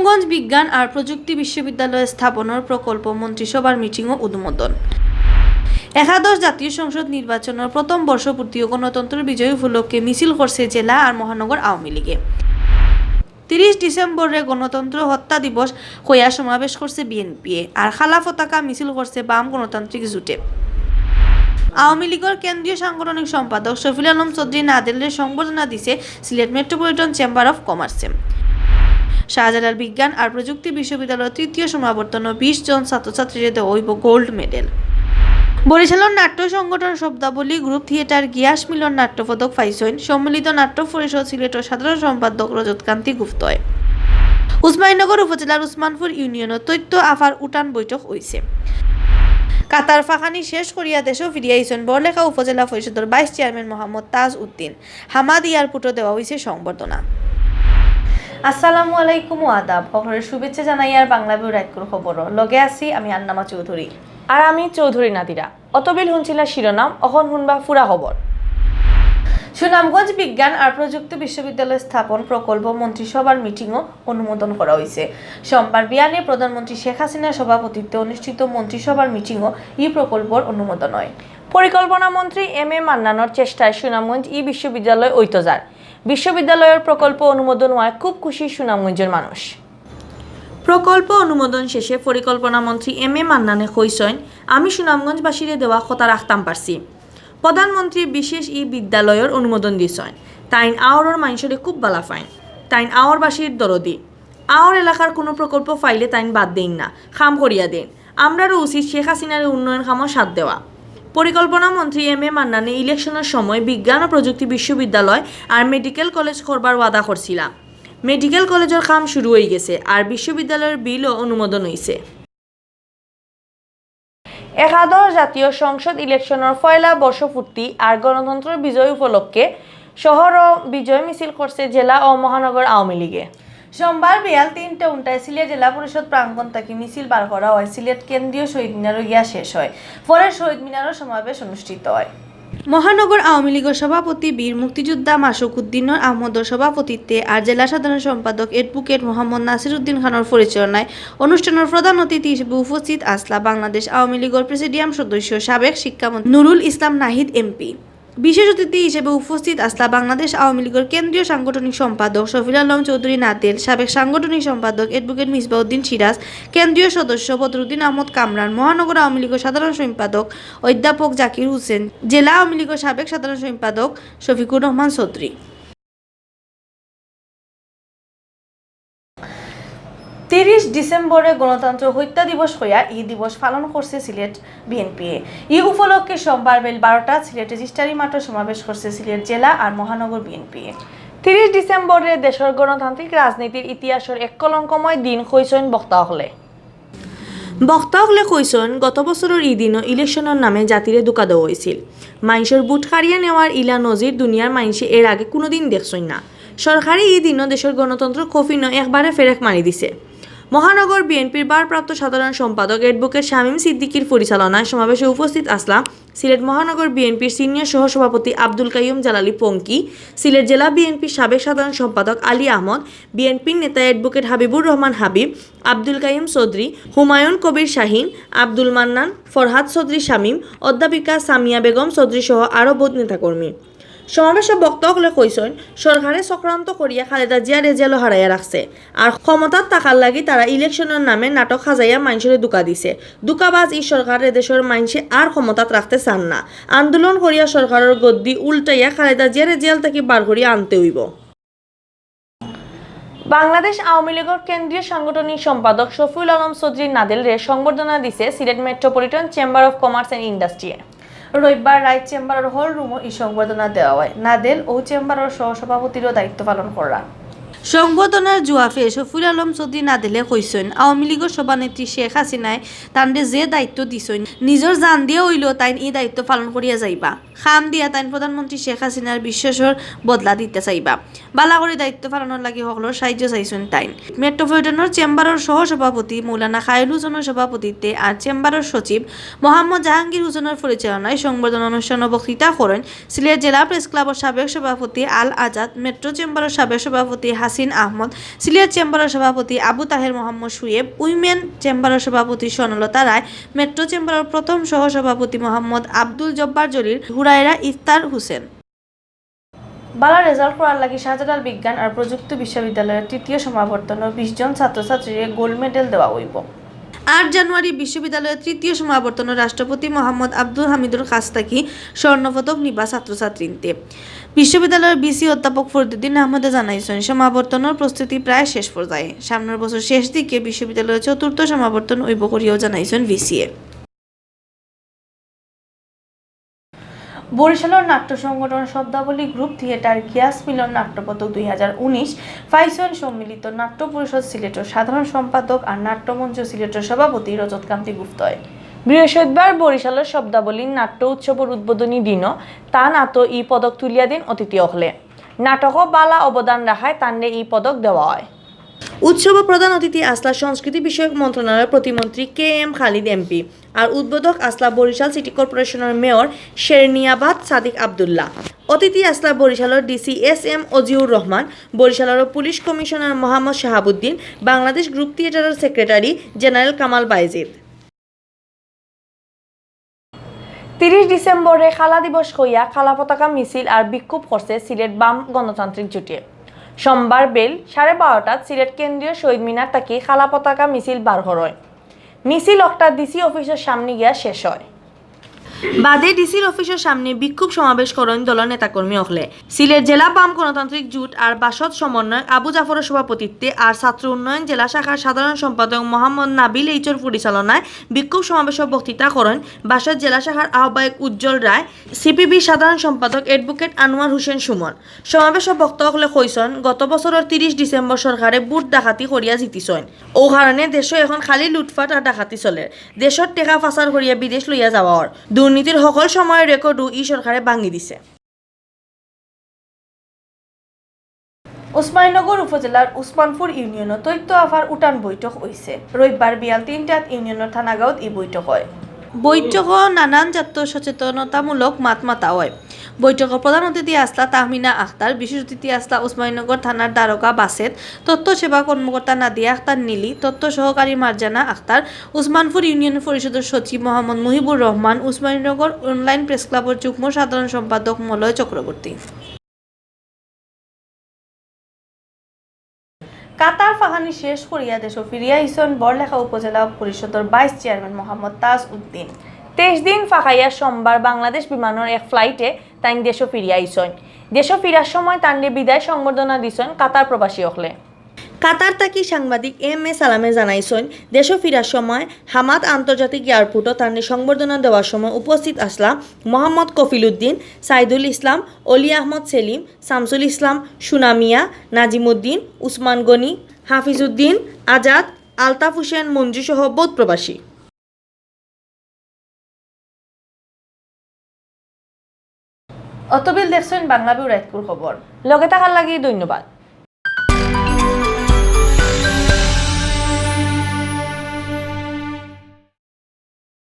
সুনামগঞ্জ বিজ্ঞান আর প্রযুক্তি বিশ্ববিদ্যালয় স্থাপনের প্রকল্প মন্ত্রিসভার মিটিং ও অনুমোদন। একাদশ জাতীয় সংসদ নির্বাচনের প্রথম বর্ষপূর্তি ও গণতন্ত্র বিজয় উপলক্ষে মিছিল করছে জেলা আর মহানগর আওয়ামী লীগে। 30 ডিসেম্বরে গণতন্ত্র হত্যা দিবস হইয়া সমাবেশ করছে বিএনপি আর খালা পতাকা মিছিল করছে বাম গণতান্ত্রিক জোটে। আওয়ামী লীগের কেন্দ্রীয় সাংগঠনিক সম্পাদক শফিল আলম চৌধুরী নাদেলের সংবর্ধনা দিছে সিলেট মেট্রোপলিটন চেম্বার অফ কমার্সে। শাহজালাল বিজ্ঞান আর প্রযুক্তি বিশ্ববিদ্যালয়ের তৃতীয় সমাবর্তন 20 জন ছাত্রছাত্রীদের দেওয়া হইব গোল্ড মেডেল। বরিশালের নাট্য সংগঠন শব্দাবলী গ্রুপ থিয়েটার গিয়াস মিলন নাট্যপদক পাইছেন সম্মিলিত নাট্য পরিষদ সিলেটের সাধারণ সম্পাদক রজতকান্তি গুপ্তয়। উসমানীনগর উপজেলার উসমানপুর ইউনিয়নের তথ্য আফার উঠান বৈঠক হয়েছে। কাতার ফাঁকানি শেষ করিয়া দেশেও ফিরিয়া আইছেন বরলেখা উপজেলা পরিষদের ভাইস চেয়ারম্যান মোহাম্মদ তাজ উদ্দিন। হামাদ এয়ারপোর্টে দেওয়া হয়েছে সংবর্ধনা। আসসালামু আলাইকুম ও আদাব। সকলের শুভেচ্ছা জানাই আর বাংলাভিউ রাইটকুর খবর লগে আছি আমি আন্নামা চৌধুরী আর আমি চৌধুরী নাদিরা। অতবিল শুনছিলা শিরোনাম, অখন শুনবা ফুরা খবর। সুনামগঞ্জ বিজ্ঞান আর প্রযুক্তি বিশ্ববিদ্যালয় স্থাপন প্রকল্প মন্ত্রিসভার মিটিংও অনুমোদন করা হয়েছে। সোমবার বিয়ানে প্রধানমন্ত্রী শেখ হাসিনার সভাপতিত্বে অনুষ্ঠিত মন্ত্রিসভার মিটিংও এই প্রকল্পের অনুমোদন হয়। পরিকল্পনা মন্ত্রী এম.এ. মান্নানোর চেষ্টায় সুনামগঞ্জ ই বিশ্ববিদ্যালয় ঐতজার বিশ্ববিদ্যালয়ের প্রকল্প অনুমোদন হওয়ায় খুব খুশি সুনামগঞ্জের মানুষ। প্রকল্প অনুমোদন শেষে পরিকল্পনা মন্ত্রী এম.এ. মান্নানে কইছেন, আমি সুনামগঞ্জবাসীরে দেওয়া কথা রাখতাম পারছি। প্রধানমন্ত্রী বিশেষ ই বিদ্যালয়ের অনুমোদন দিয়েছেন। তাইন আওয়ার মানুষের খুব বালা ফাইন। তাইন আওয়ারবাসীর দরদি। আওয়ার এলাকার কোনো প্রকল্প ফাইলে তাইন বাদ দেন না, খাম করিয়া দেন। আমরারও উচিত শেখ হাসিনার উন্নয়ন খামও সাথ দেওয়া। পরিকল্পনা মন্ত্রী এম.এ. মান্নানে ইলেকশনের সময় বিজ্ঞান ও প্রযুক্তি বিশ্ববিদ্যালয় আর মেডিকেল কলেজ করবার ওয়াদা করছিলাম। মেডিকেল কলেজের কাম শুরু হয়ে গেছে আর বিশ্ববিদ্যালয়ের বিলও অনুমোদন হয়েছে। একাদশ জাতীয় সংসদ ইলেকশনের পয়লা বর্ষপূর্তি আর গণতন্ত্র বিজয় উপলক্ষে শহর ও বিজয় মিছিল করছে জেলা ও মহানগর আওয়ামী লীগে। সোমবার বিয়াল 3:49 সিলেট জেলা পরিষদ প্রাঙ্গণ থেকে মিছিল বার করা হয়। সিলেট কেন্দ্রীয় শহীদ মিনারও গিয়া শেষ হয়। পরে শহীদ মিনারও সমাবেশ অনুষ্ঠিত হয়। মহানগর আওয়ামী লীগের সভাপতি বীর মুক্তিযোদ্ধা মাসুক উদ্দিন আহমদের সভাপতিত্বে আর জেলা সাধারণ সম্পাদক অ্যাডভোকেট মোহাম্মদ নাসির উদ্দিন খানের পরিচালনায় অনুষ্ঠানের প্রধান অতিথি হিসেবে উপস্থিত আসলা বাংলাদেশ আওয়ামী লীগের প্রেসিডিয়াম সদস্য সাবেক শিক্ষামন্ত্রী নুরুল ইসলাম নাহিদ এমপি। বিশেষ অতিথি হিসেবে উপস্থিত আসলা বাংলাদেশ আওয়ামী লীগের কেন্দ্রীয় সাংগঠনিক সম্পাদক শফিল আলম চৌধুরী নাদেল, সাবেক সাংগঠনিক সম্পাদক অ্যাডভোকেট মিসবাউদ্দিন সিরাজ, কেন্দ্রীয় সদস্য বদরুদ্দিন আহমদ কামরান, মহানগর আওয়ামী লীগের সাধারণ সম্পাদক অধ্যাপক জাকির হোসেন, জেলা আওয়ামী লীগের সাবেক সাধারণ সম্পাদক শফিকুর রহমান চৌধুরী। 30 ডিসেম্বরে গণতন্ত্র হত্যা দিবস হইয়া এই দিবস পালন করছে সিলেট বিএনপি। এই উপলক্ষে সোমবার বেল 12টা সিলেট রেজিস্ট্রারি মাঠে সমাবেশ করছে সিলেট জেলা আর মহানগর বিএনপি। 30 ডিসেম্বরে দেশের গণতান্ত্রিক রাজনীতির ইতিহাসের এক কলঙ্কময় দিন কইছেন বক্তাসকলে কইছেন, গত বছরের এই দিনও ইলেকশনের নামে জাতিরে ধোকা দেওয়া হয়েছিল। মানুষের বুট কাড়িয়া নেওয়ার ইলা নজির দুনিয়ার মানুষে এর আগে কোনোদিন দেখছেন না। সরকারি এই দিনও দেশের গণতন্ত্র কফিন একবারে ফেরেক মারি দিছে। মহানগর বিএনপির ভারপ্রাপ্ত সাধারণ সম্পাদক অ্যাডভোকেট শামীম সিদ্দিকীর পরিচালনায় সমাবেশে উপস্থিত আসলাম সিলেট মহানগর বিএনপির সিনিয়র সহসভাপতি আব্দুল কাইয়ুম জালালি পঙ্কি, সিলেট জেলা বিএনপির সাবেক সাধারণ সম্পাদক আলী আহমদ, বিএনপির নেতা অ্যাডভোকেট হাবিবুর রহমান হাবিব, আব্দুল কাইয়ুম চৌধুরী, হুমায়ুন কবির শাহিন, আব্দুল মান্নান, ফরহাদ চৌধুরী শামীম, অধ্যাপিকা সামিয়া বেগম চৌধুরী সহ আরও বহু নেতাকর্মী। সমাবেশে বক্তাসকলে কইছেন, সরকারে চক্রান্ত করিয়া খালেদা জিয়া রেজাল্ট হারাইয়া রাখছে আর ক্ষমতার টাকার লাগি তারা ইলেকশনের নামে নাটক সাজাইয়া মানুষের দুকা দিছে। দুকাবাজ এই সরকারের দেশের মানুষে আর ক্ষমতাত রাখতে চান না। আন্দোলন করিয়া সরকারের গদ্দি উল্টাইয়া খালেদা জিয়া রেজাল্ট থেকে বার করিয়া আনতে হইব। বাংলাদেশ আওয়ামী লীগের কেন্দ্রীয় সাংগঠনিক সম্পাদক শফিউল আলম চৌধুরী নাদেলরে সংবর্ধনা দিছে Sylhet metropolitan chamber of commerce and industry. রবিবার রাইট চেম্বারের হল রুমও এই সংবর্ধনা দেওয়া হয়। নাদেল ও চেম্বারের সহসভাপতিরও দায়িত্ব পালন করা। সংবর্ধনার জুয়াফে শফিউল আলম চৌধুরী নাদেলে কইছেন, আওয়ামী লীগের সভানেত্রী শেখ হাসিনায় তানরে যে দায়িত্ব দিছেন নিজের জান দিয়ে হইলেও তাইন এই দায়িত্ব পালন করিয়া যাইবা। খাম দিয়া তাইন প্রধানমন্ত্রী শেখ হাসিনার বিশ্বাসের বদলা দিতে চাইবা। বালা করে দায়িত্ব পালনের লাগি সকলের সাহায্য চাইছেন তাইন। মেট্রোপলিটনের চেম্বারের সহসভাপতি মৌলানা খায়রুল হোসেনের সভাপতিত্বে আর চেম্বারের সচিব মোহাম্মদ জাহাঙ্গীর হোসেনের পরিচালনায় সংবর্ধনা অনুষ্ঠানে বক্তৃতা করেন সিলেট জেলা প্রেস ক্লাবের সাবেক সভাপতি আল আজাদ, মেট্রো চেম্বারের সাবেক সভাপতি হাসিন আহমদ, সিলেট চেম্বারের সভাপতি আবু তাহের মোহাম্মদ সুয়েব, উইমেন চেম্বারের সভাপতি স্বর্ণলতা রায়, মেট্রো চেম্বারের প্রথম সহসভাপতি মোহাম্মদ আব্দুল জব্বার জলিল, হুরায়রা ইফতার হোসেন। বালা রেজাল্ট করার লাগি শাহজালাল বিজ্ঞান আর প্রযুক্তি বিশ্ববিদ্যালয়ের তৃতীয় সমাবর্তন 20 জন ছাত্রছাত্রীকে গোল্ড মেডেল দেওয়া হইব। 8 জানুয়ারি বিশ্ববিদ্যালয়ের তৃতীয় সমাবর্তন রাষ্ট্রপতি মোহাম্মদ আব্দুল হামিদুর কাছ থেকে স্বর্ণপদক নিবা ছাত্রছাত্রীতে। বিশ্ববিদ্যালয়ের বিসি অধ্যাপক ফরিদুদ্দিন আহমদে জানাইছেন সমাবর্তনের প্রস্তুতি প্রায় শেষ পর্যায়ে। সামনের বছর শেষ দিকে বিশ্ববিদ্যালয়ের চতুর্থ সমাবর্তন হইব করিয়াও জানাইছেন ভিসিএ। বরিশালের নাট্য সংগঠন শব্দাবলী গ্রুপ থিয়েটার গিয়াস মিলন নাট্যপদক 2019 ফাইসন সম্মিলিত নাট্য পরিষদ সিলেটের সাধারণ সম্পাদক আর নাট্যমঞ্চ সিলেটের সভাপতি রজতকান্তি গুপ্তয় বৃহস্পতিবার বরিশালের শব্দাবলী নাট্য উৎসবের উদ্বোধনী দিনও তা নাতো ই পদক তুলিয়া দিন অতিথি হলে নাটকও বালা অবদান রাখায় তান্ডে ই পদক দেওয়া হয়। উৎসবে প্রধান অতিথি আসলা সংস্কৃতি বিষয়ক মন্ত্রণালয়ের প্রতিমন্ত্রী KM খালিদ এমপি আর উদ্বোধক আসলা বরিশাল সিটি কর্পোরেশনের মেয়র শেরনিয়াবাদ সাদিক আবদুল্লাহ। অতিথি আসলা বরিশালের ডিসি SM অজিউর রহমান, বরিশালের police commissioner Mohammad Shahabuddin, Bangladesh group থিয়েটারের সেক্রেটারি জেনারেল কামাল বাইজিদ। 30 ডিসেম্বরে খালা দিবস হইয়া খালা পতাকা মিছিল আর বিক্ষোভ করছে সিলেট বাম গণতান্ত্রিক জোটে। সোমবার বেল 12:30 সিলেট কেন্দ্রীয় শহীদ মিনার থেকে খালা পতাকা মিছিল বার হয়। মিছিল একটা ডিসি অফিসের সামনে গিয়া শেষ হয়। বাদে ডিসির অফিসের সামনে বিক্ষোভ সমাবেশ করেন দলের নেতাকর্মী অখলে। সিলেট জেলা বাম গণতান্ত্রিক জোট আর বাসদ সমন্বয়ক আবু জাফরের সভাপতিত্বে আর ছাত্র উন্নয়ন জেলা শাখার সাধারণ সম্পাদক মোহাম্মদ নাবিল এইচর পরিচালনায় বিক্ষোভ সমাবেশে বক্তৃতা করেন বাসদ জেলা শাখার আহ্বায়ক উজ্জ্বল রায়, CPB সাধারণ সম্পাদক অ্যাডভোকেট আনোয়ার হোসেন সুমন। সমাবেশে বক্তাসকলে কইছেন গত বছরের 30 ডিসেম্বর সরকারে বুট ডাকাতি করিয়া জিতিছেন। ও কারণে দেশে এখন খালি লুটফাট আর ডাকাতি চলে। দেশত টেকা ফাঁসার করিয়া বিদেশ লইয়া যাওয়ার দুর্নীতির সকল সময়ের রেকর্ডও ই সরকারে ভাঙি দিছে। ওসমানীনগর উপজেলার উসমানপুর ইউনিয়ন তৈত্য আফার উঠান বৈঠক হয়েছে। রবিবার বিয়াল 3টাত ইউনিয়নের থানাগাঁৱত এই বৈঠক হয়। বৈঠকও নানান জাতীয় সচেতনতামূলক মাত মাতা হয়। বৈঠকের প্রধান অতিথি আসলা তাহমিনা আখতার, বিশেষ অতিথি আসলা ওসমানীনগর থানার দ্বারকা বাসেদ, তথ্য সেবা কর্মকর্তা নাদিয়া আখতার নীলি, তথ্য সহকারী মারজানা আখতার, উসমানপুর ইউনিয়ন পরিষদের সচিব মোহাম্মদ মুহিবুর রহমান, উসমানীনগর অনলাইন প্রেস ক্লাবের যুগ্ম সাধারণ সম্পাদক মলয় চক্রবর্তী। কাতার ফাহানি শেষ করিয়া দেশ ফিরিয়া আইছেন বড়লেখা উপজেলা পরিষদের ভাইস চেয়ারম্যান মোহাম্মদ তাজ উদ্দিন। 23 দিন ফাঁকাইয়া সোমবার বাংলাদেশ বিমানের এক ফ্লাইটে তাই দেশ ফিরিয়া আইছেন। দেশ ফিরার সময় তান্ডে বিদায় সংবর্ধনা দিছেন কাতার প্রবাসী হলে। কাতার তাকি সাংবাদিক MA সালামে জানাইছেন দেশ ফিরার সময় হামাদ আন্তর্জাতিক এয়ারপোর্টও তান্ডে সংবর্ধনা দেওয়ার সময় উপস্থিত আসলা মোহাম্মদ কফিল উদ্দিন, সাইদুল ইসলাম, অলি আহমদ সেলিম, শামসুল ইসলাম, সুনামিয়া, নাজিমুদ্দিন, উসমান গনি, হাফিজউদ্দিন, আজাদ, আলতাফ হোসেন মঞ্জু সহ বহুত প্রবাসী। অতবিল দেখছেন বাংলাভিউ রাইতপুর খবর। লগে থাকার লাগি ধন্যবাদ।